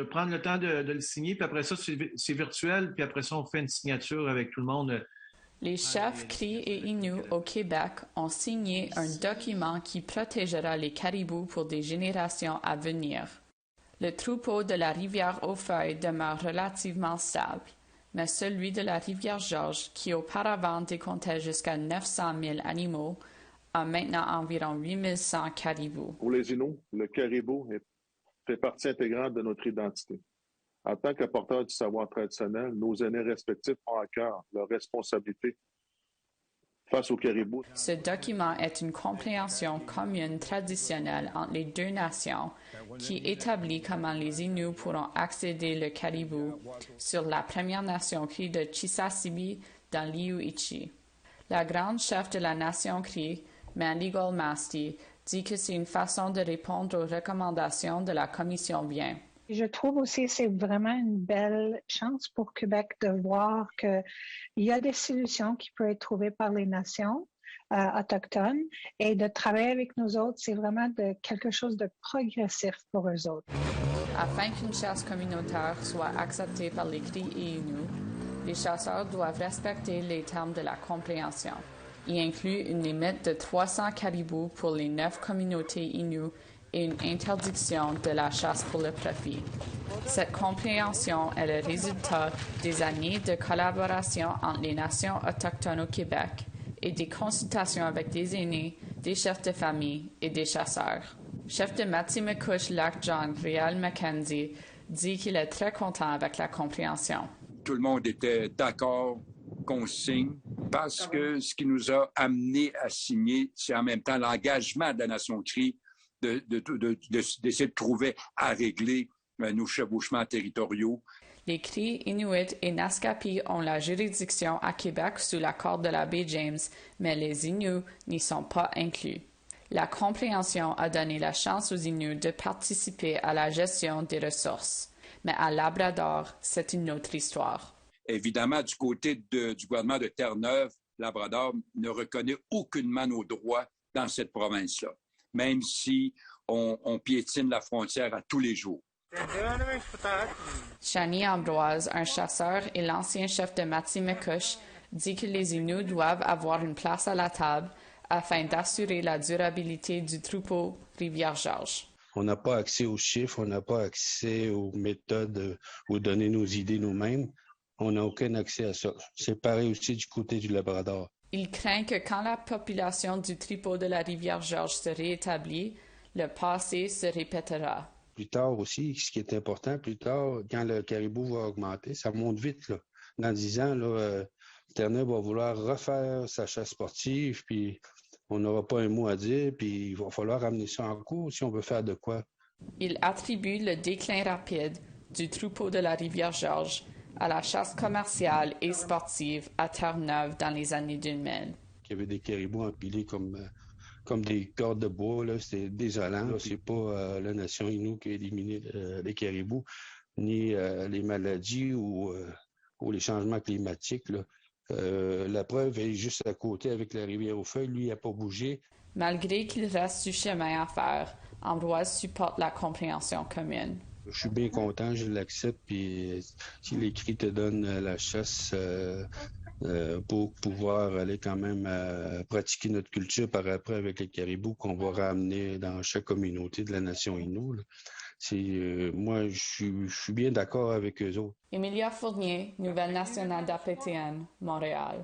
prendre le temps de le signer, puis après ça, c'est virtuel, puis après ça, on fait une signature avec tout le monde. Les chefs Cris et Inuits au Québec ont signé un document qui protégera les caribous pour des générations à venir. Le troupeau de la rivière aux Feuilles demeure relativement stable, mais celui de la rivière Georges, qui auparavant décomptait jusqu'à 900 000 animaux, a maintenant environ 8 100 caribous. Pour les Inuits, le caribou fait partie intégrante de notre identité. En tant qu'apporteurs du savoir traditionnel, nos aînés respectifs ont à cœur leur responsabilité face au caribou. Ce document est une compréhension commune traditionnelle entre les deux nations qui établit comment les Inuits pourront accéder le caribou sur la Première Nation Cri de Chisasibi dans l'Iuichi. La grande chef de la nation Cri, Mandy Goldmasty, dit que c'est une façon de répondre aux recommandations de la Commission Bien. Je trouve aussi que c'est vraiment une belle chance pour Québec de voir qu'il y a des solutions qui peuvent être trouvées par les nations autochtones et de travailler avec nous autres, c'est vraiment quelque chose de progressif pour eux autres. Afin qu'une chasse communautaire soit acceptée par les Cris et Inuits, les chasseurs doivent respecter les termes de la compréhension. Il inclut une limite de 300 caribous pour les 9 communautés Inuits et une interdiction de la chasse pour le profit. Cette compréhension est le résultat des années de collaboration entre les nations autochtones au Québec et des consultations avec des aînés, des chefs de famille et des chasseurs. Chef de Matimekush-Lac-John, Réal Mackenzie, dit qu'il est très content avec la compréhension. Tout le monde était d'accord qu'on signe parce que ce qui nous a amené à signer, c'est en même temps l'engagement de la Nation Cri d'essayer de trouver à régler nos chevauchements territoriaux. Les Cris, Inuits et Naskapi ont la juridiction à Québec sous l'accord de la baie James, mais les Inuits n'y sont pas inclus. La compréhension a donné la chance aux Inuits de participer à la gestion des ressources. Mais à Labrador, c'est une autre histoire. Évidemment, du côté du gouvernement de Terre-Neuve, Labrador ne reconnaît aucunement nos droits dans cette province-là, même si on piétine la frontière à tous les jours. Shani Ambroise, un chasseur et l'ancien chef de Matimekush, dit que les Inuits doivent avoir une place à la table afin d'assurer la durabilité du troupeau Rivière-Georges. On n'a pas accès aux chiffres, on n'a pas accès aux méthodes ou donner nos idées nous-mêmes. On n'a aucun accès à ça. C'est pareil aussi du côté du Labrador. Il craint que quand la population du troupeau de la Rivière-Georges se réétablit, le passé se répétera. Plus tard aussi, ce qui est important, plus tard, quand le caribou va augmenter, ça monte vite, là. Dans 10 ans, Terre-Neuve va vouloir refaire sa chasse sportive, puis on n'aura pas un mot à dire, puis il va falloir ramener ça en cours si on veut faire de quoi. Il attribue le déclin rapide du troupeau de la Rivière-Georges à la chasse commerciale et sportive à Terre-Neuve dans les années 2000. Il y avait des caribous empilés comme des cordes de bois, là, c'était désolant. Là, c'est pas la nation Innu qui a éliminé les caribous, ni les maladies ou les changements climatiques, là. La preuve est juste à côté avec la rivière aux Feuilles. Lui, il n'a pas bougé. Malgré qu'il reste du chemin à faire, Ambroise supporte la compréhension commune. Je suis bien content, je l'accepte. Puis si les Cris te donnent la chasse pour pouvoir aller quand même pratiquer notre culture par après avec les caribous qu'on va ramener dans chaque communauté de la nation Innu. Moi, je suis bien d'accord avec eux autres. Emilia Fournier, Nouvelle nationale d'Apétienne, Montréal.